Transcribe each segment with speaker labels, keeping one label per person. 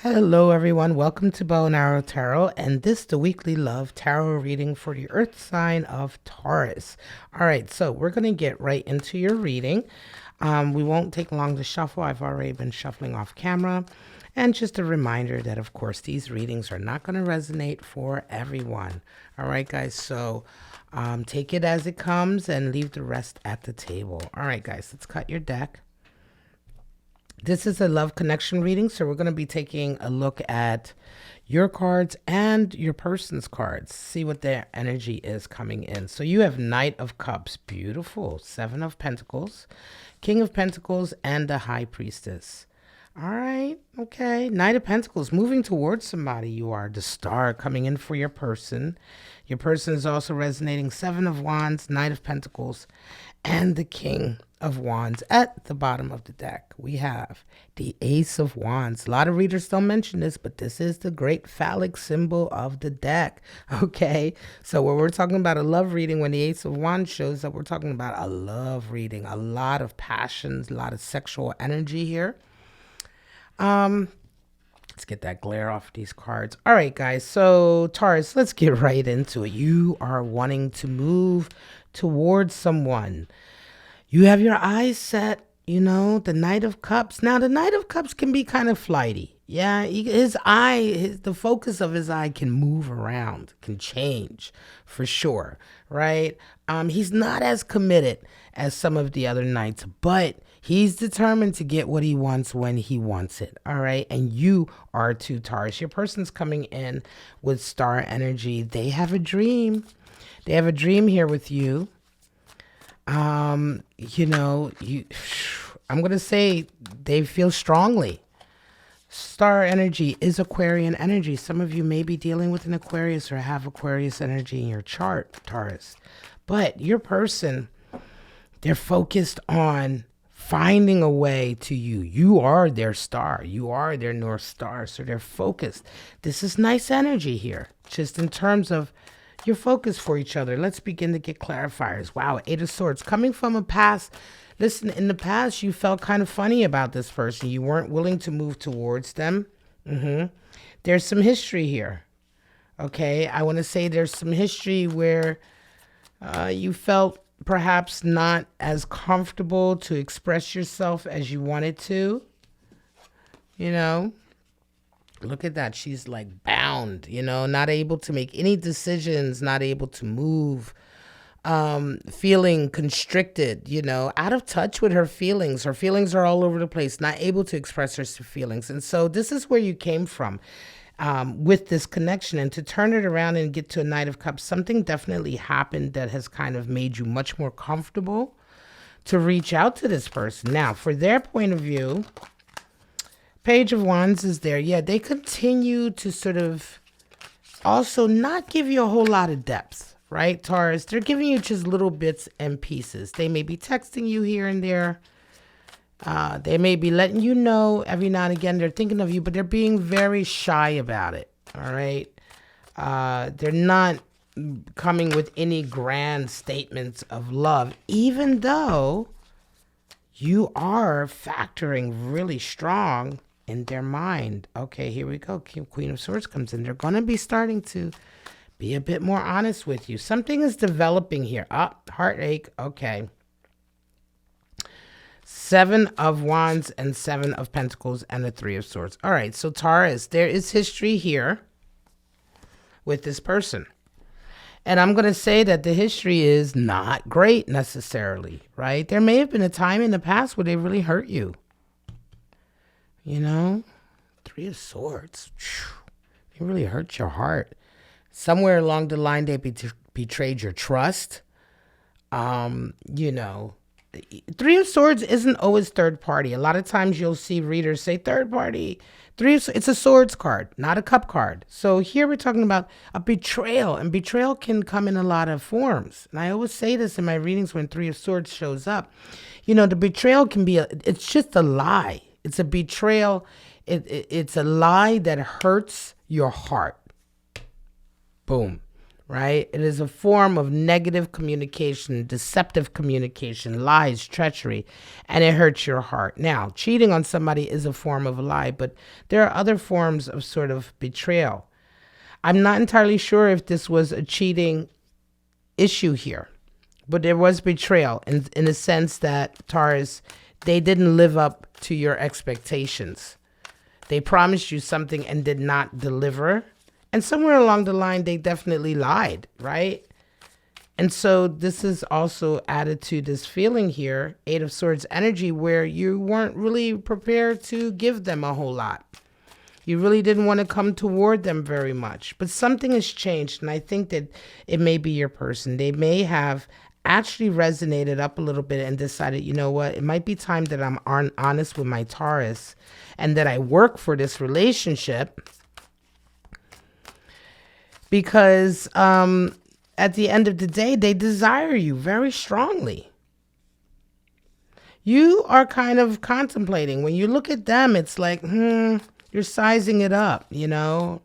Speaker 1: Hello, everyone. Welcome to Bow and Arrow Tarot, and this the weekly love tarot reading for the Earth sign of Taurus. All right, so we're going to get right into your reading. We won't take long to shuffle. I've already been shuffling off camera. And just a reminder that, of course, these readings are not going to resonate for everyone. All right, guys, so take it as it comes and leave the rest at the table. All right, guys, let's cut your deck. This is a love connection reading, so we're going to be taking a look at your cards and your person's cards. See what their energy is coming in. So you have Knight of Cups, beautiful. Seven of Pentacles, King of Pentacles, and the High Priestess. All right, okay. Knight of Pentacles, moving towards somebody. You are the Star coming in for your person. Your person is also resonating. Seven of Wands, Knight of Pentacles, and the King of Wands. At the bottom of the deck, we have the Ace of Wands. A lot of readers don't mention this, but this is the great phallic symbol of the deck. Okay, so when we're talking about a love reading, when the Ace of Wands shows up, we're talking about a love reading. A lot of passions, a lot of sexual energy here. Let's get that glare off these cards. All right, guys. So Taurus, let's get right into it. You are wanting to move towards someone. You have your eyes set, the Knight of Cups. Now, the Knight of Cups can be kind of flighty. Yeah, the focus of his eye can move around, can change for sure, right? He's not as committed as some of the other knights, but he's determined to get what he wants when he wants it, all right? And you are too, Taurus. Your person's coming in with star energy. They have a dream. They have a dream here with you. I'm going to say they feel strongly. Star energy is Aquarian energy. Some of you may be dealing with an Aquarius or have Aquarius energy in your chart, Taurus. But your person, they're focused on finding a way to you. You are their star. You are their North Star. So they're focused. This is nice energy here, just in terms of your focus for each other. Let's begin to get clarifiers. Wow, Eight of Swords. Coming from a past, listen, in the past, you felt kind of funny about this person. You weren't willing to move towards them. There's some history here. Okay, I want to say there's some history where you felt perhaps not as comfortable to express yourself as you wanted to. Look at that. She's like bound, not able to make any decisions, not able to move, feeling constricted, out of touch with her feelings. Her feelings are all over the place, not able to express her feelings. And so this is where you came from with this connection. And to turn it around and get to a Knight of Cups, something definitely happened that has kind of made you much more comfortable to reach out to this person. Now, for their point of view, Page of Wands is there. Yeah, they continue to sort of also not give you a whole lot of depth, right, Taurus? They're giving you just little bits and pieces. They may be texting you here and there. They may be letting you know every now and again they're thinking of you, but they're being very shy about it, all right? They're not coming with any grand statements of love, even though you are factoring really strong in their mind. Okay, here we go. Queen of Swords comes in. They're going to be starting to be a bit more honest with you. Something is developing here. Heartache. Okay. Seven of Wands and Seven of Pentacles and the Three of Swords. All right, so Taurus, there is history here with this person. And I'm going to say that the history is not great necessarily, right? There may have been a time in the past where they really hurt you. Three of Swords. They really hurt your heart. Somewhere along the line, they betrayed your trust. Three of Swords isn't always third party. A lot of times you'll see readers say third party. It's a Swords card, not a Cup card. So here we're talking about a betrayal, and betrayal can come in a lot of forms. And I always say this in my readings when Three of Swords shows up. The betrayal can be it's just a lie. It's a betrayal. It's a lie that hurts your heart. Boom. right? It is a form of negative communication, deceptive communication, lies, treachery, and it hurts your heart. Now, cheating on somebody is a form of a lie, but there are other forms of sort of betrayal. I'm not entirely sure if this was a cheating issue here, but there was betrayal in the sense that, Taurus, they didn't live up to your expectations. They promised you something and did not deliver. And somewhere along the line, they definitely lied, right? And so this is also added to this feeling here, Eight of Swords energy, where you weren't really prepared to give them a whole lot. You really didn't want to come toward them very much. But something has changed, and I think that it may be your person. They may have actually resonated up a little bit and decided, you know what, it might be time that I'm honest with my Taurus and that I work for this relationship. Because at the end of the day, they desire you very strongly. You are kind of contemplating. When you look at them, it's like, you're sizing it up, you know.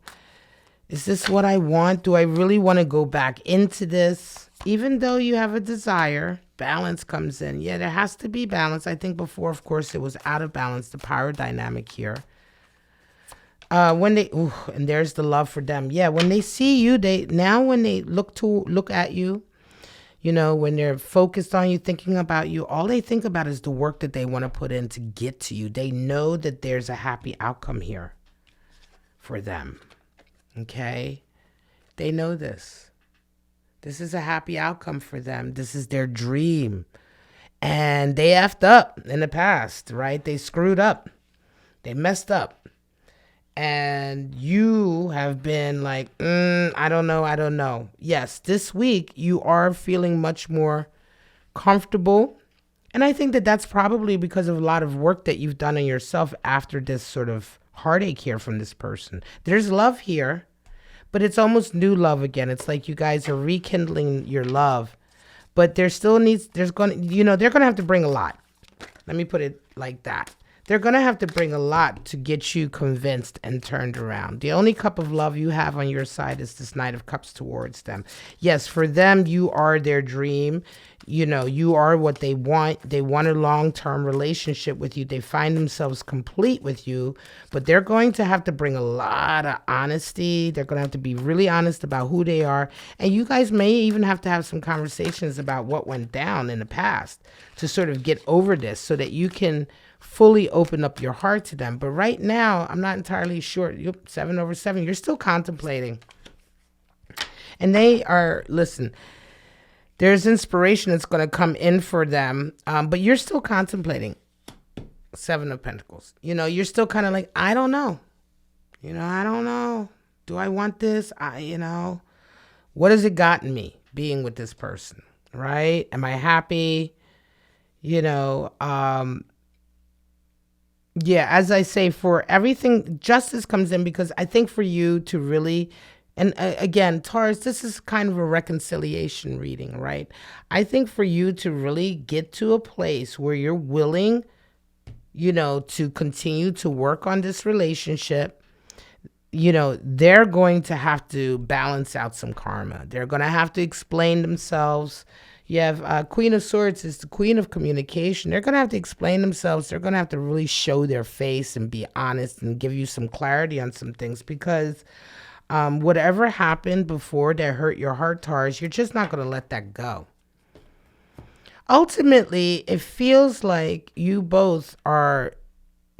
Speaker 1: Is this what I want? Do I really want to go back into this? Even though you have a desire, balance comes in. Yeah, there has to be balance. I think before, of course, it was out of balance, the power dynamic here. When they, and there's the love for them. Yeah, when they see you, when they look at you, you know, when they're focused on you, thinking about you, all they think about is the work that they want to put in to get to you. They know that there's a happy outcome here for them. Okay? They know this. This is a happy outcome for them. This is their dream. And they effed up in the past, right? They screwed up. They messed up. And you have been like, I don't know. Yes, this week you are feeling much more comfortable. And I think that that's probably because of a lot of work that you've done on yourself after this sort of heartache here from this person. There's love here, but it's almost new love again. It's like you guys are rekindling your love, but they're going to have to bring a lot. Let me put it like that. They're going to have to bring a lot to get you convinced and turned around. The only cup of love you have on your side is this Knight of Cups towards them. Yes, for them, you are their dream. You know, you are what they want. They want a long-term relationship with you. They find themselves complete with you, but they're going to have to bring a lot of honesty. They're going to have to be really honest about who they are. And you guys may even have to have some conversations about what went down in the past to sort of get over this so that you can fully open up your heart to them. But right now, I'm not entirely sure. 7/7, you're still contemplating. And they are, listen, there's inspiration that's going to come in for them, but you're still contemplating. 7 of Pentacles. You know, you're still kind of like, I don't know. You know, I don't know. Do I want this? What has it gotten me being with this person, right? Am I happy? You know, yeah, as I say, for everything, justice comes in because I think for you to really, and again, Taurus, this is kind of a reconciliation reading, right? I think for you to really get to a place where you're willing, you know, to continue to work on this relationship, you know, they're going to have to balance out some karma. They're going to have to explain themselves. You have Queen of Swords is the Queen of Communication. They're going to have to explain themselves. They're going to have to really show their face and be honest and give you some clarity on some things because whatever happened before that hurt your heart, Taurus, you're just not going to let that go. Ultimately, it feels like you both are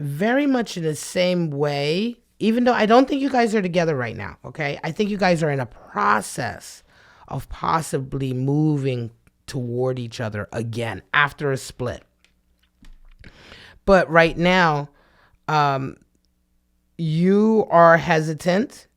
Speaker 1: very much in the same way, even though I don't think you guys are together right now, okay? I think you guys are in a process of possibly moving toward each other again after a split. But right now, you are hesitant.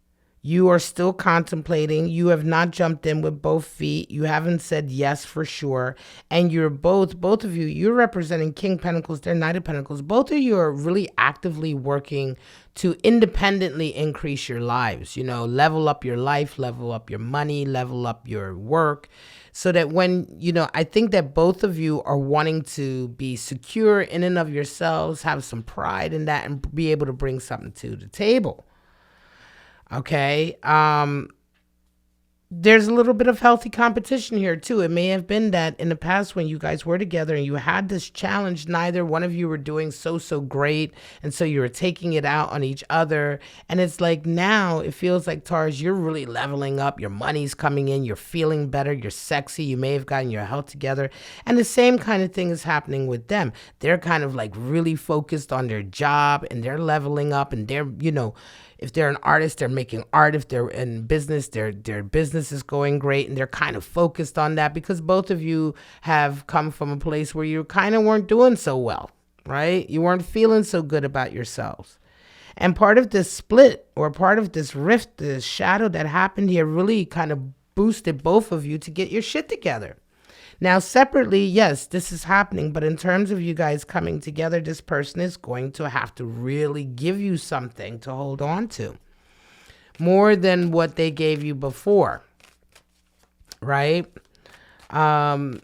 Speaker 1: You are still contemplating. You have not jumped in with both feet. You haven't said yes for sure. And you're both of you, you're representing King Pentacles, they're Knight of Pentacles. Both of you are really actively working to independently increase your lives, you know, level up your life, level up your money, level up your work. So that when, you know, I think that both of you are wanting to be secure in and of yourselves, have some pride in that, and be able to bring something to the table. Okay. there's a little bit of healthy competition here too. It may have been that in the past when you guys were together and you had this challenge, neither one of you were doing so great, and so you were taking it out on each other. And it's like now it feels like, Taurus, you're really leveling up. Your money's coming in. You're feeling better. You're sexy. You may have gotten your health together, and the same kind of thing is happening with them. They're kind of like really focused on their job, and they're leveling up, and they're, if they're an artist, they're making art. If they're in business, their business is going great, and they're kind of focused on that because both of you have come from a place where you kind of weren't doing so well, right? You weren't feeling so good about yourselves. And part of this split or part of this rift, this shadow that happened here really kind of boosted both of you to get your shit together. Now, separately, yes, this is happening, but in terms of you guys coming together, this person is going to have to really give you something to hold on to, more than what they gave you before, right? And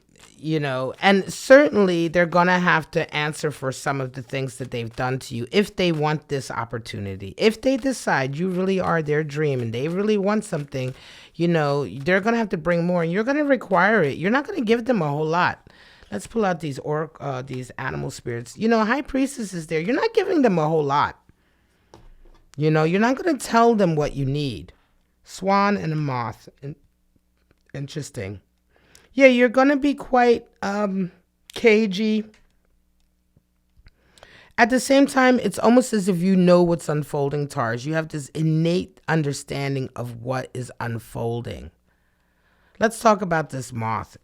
Speaker 1: certainly they're going to have to answer for some of the things that they've done to you if they want this opportunity. If they decide you really are their dream and they really want something, they're going to have to bring more, and you're going to require it. You're not going to give them a whole lot. Let's pull out these animal spirits. High priestess is there. You're not giving them a whole lot. You're not going to tell them what you need. Swan and a moth. Interesting. Yeah, you're going to be quite cagey. At the same time, it's almost as if you know what's unfolding, Taurus. You have this innate understanding of what is unfolding. Let's talk about this moth.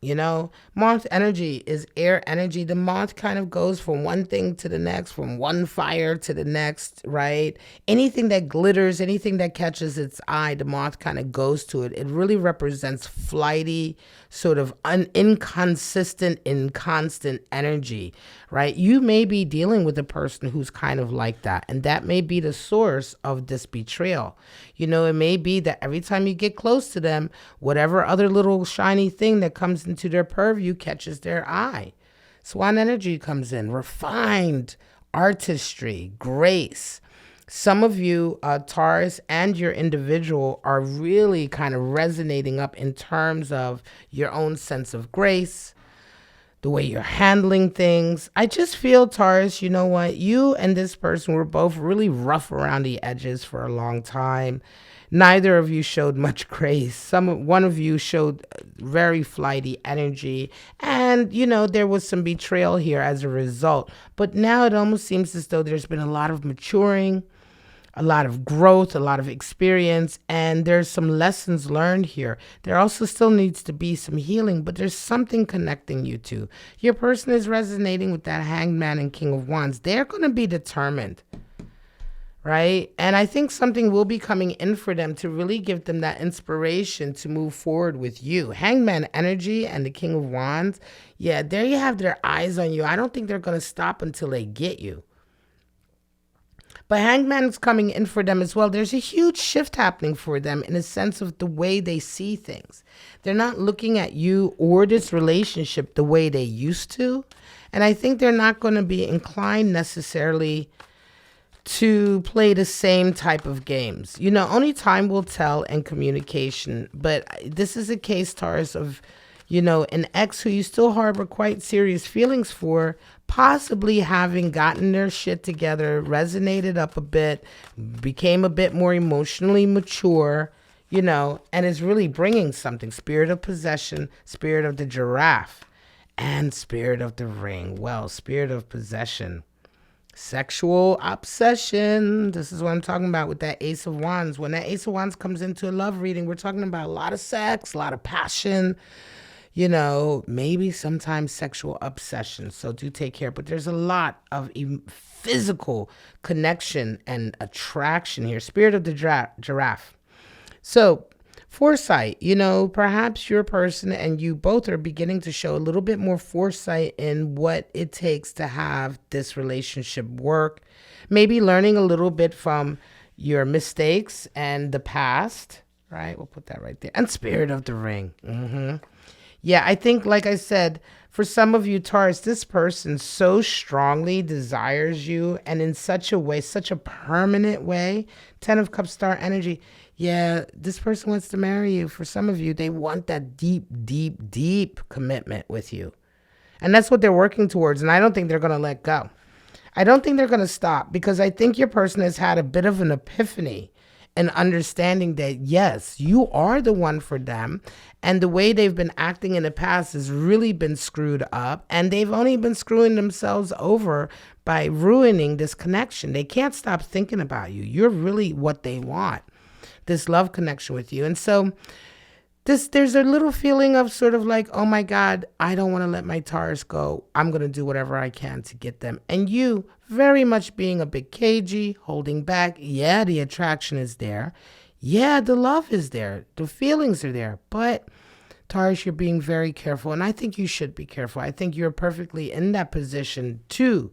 Speaker 1: Moth energy is air energy. The moth kind of goes from one thing to the next, from one fire to the next, right? Anything that glitters, anything that catches its eye, the moth kind of goes to it. It really represents flighty, sort of inconsistent, inconstant energy, right? You may be dealing with a person who's kind of like that, and that may be the source of this betrayal. It may be that every time you get close to them, whatever other little shiny thing that comes into their purview catches their eye. Swan energy comes in, refined artistry, grace. Some of you, Taurus, and your individual are really kind of resonating up in terms of your own sense of grace, the way you're handling things. I just feel, Taurus, you know what? You and this person were both really rough around the edges for a long time. Neither of you showed much grace. One of you showed very flighty energy, and there was some betrayal here as a result. But now it almost seems as though there's been a lot of maturing, a lot of growth, a lot of experience, and there's some lessons learned here. There also still needs to be some healing, but there's something connecting you two. Your person is resonating with that Hanged Man and King of Wands. They're going to be determined, right? And I think something will be coming in for them to really give them that inspiration to move forward with you. Hangman energy and the King of Wands, yeah, there you have their eyes on you. I don't think they're going to stop until they get you. But Hangman's coming in for them as well. There's a huge shift happening for them in a sense of the way they see things. They're not looking at you or this relationship the way they used to. And I think they're not going to be inclined necessarily to play the same type of games. Only time will tell and communication. But this is a case, Taurus, of, an ex who you still harbor quite serious feelings for, possibly having gotten their shit together, resonated up a bit, became a bit more emotionally mature, and is really bringing something. Spirit of possession, spirit of the giraffe, and spirit of the ring. Well, spirit of possession. Sexual obsession. This is what I'm talking about with that Ace of Wands. When that Ace of Wands comes into a love reading, we're talking about a lot of sex, a lot of passion, maybe sometimes sexual obsession. So do take care. But there's a lot of physical connection and attraction here. Spirit of the giraffe. So foresight, perhaps your person and you both are beginning to show a little bit more foresight in what it takes to have this relationship work. Maybe learning a little bit from your mistakes and the past, right? We'll put that right there. And spirit of the ring. Yeah, I think, like I said, For some of you, Taurus, this person so strongly desires you and in such a way, such a permanent way. 10 of Cups star energy. Yeah, this person wants to marry you. For some of you, they want that deep, deep, deep commitment with you. And that's what they're working towards. And I don't think they're going to let go. I don't think they're going to stop, because I think your person has had a bit of an epiphany and understanding that, yes, you are the one for them. And the way they've been acting in the past has really been screwed up. And they've only been screwing themselves over by ruining this connection. They can't stop thinking about you. You're really what they want, this love connection with you. And so there's a little feeling of sort of like, oh my God, I don't want to let my Taurus go. I'm going to do whatever I can to get them. And you very much being a bit cagey, holding back. Yeah, the attraction is there. Yeah, the love is there. The feelings are there. But Taurus, you're being very careful. And I think you should be careful. I think you're perfectly in that position to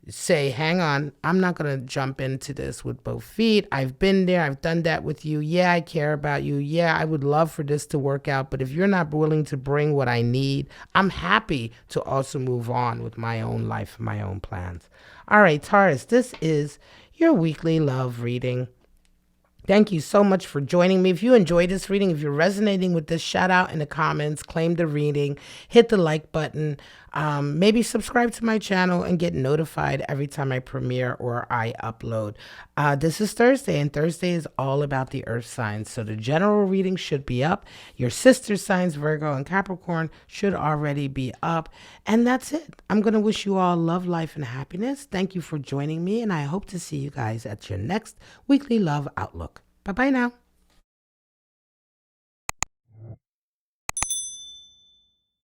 Speaker 1: say, hang on, I'm not going to jump into this with both feet. I've been there. I've done that with you. Yeah, I care about you. Yeah, I would love for this to work out. But if you're not willing to bring what I need, I'm happy to also move on with my own life and my own plans. All right, Taurus, this is your weekly love reading. Thank you so much for joining me. If you enjoyed this reading, if you're resonating with this, shout out in the comments, claim the reading, hit the like button, maybe subscribe to my channel and get notified every time I premiere or I upload. This is Thursday, and Thursday is all about the earth signs. So the general reading should be up. Your sister signs, Virgo and Capricorn, should already be up. And that's it. I'm going to wish you all love, life, and happiness. Thank you for joining me, and I hope to see you guys at your next weekly love outlook. Bye-bye now.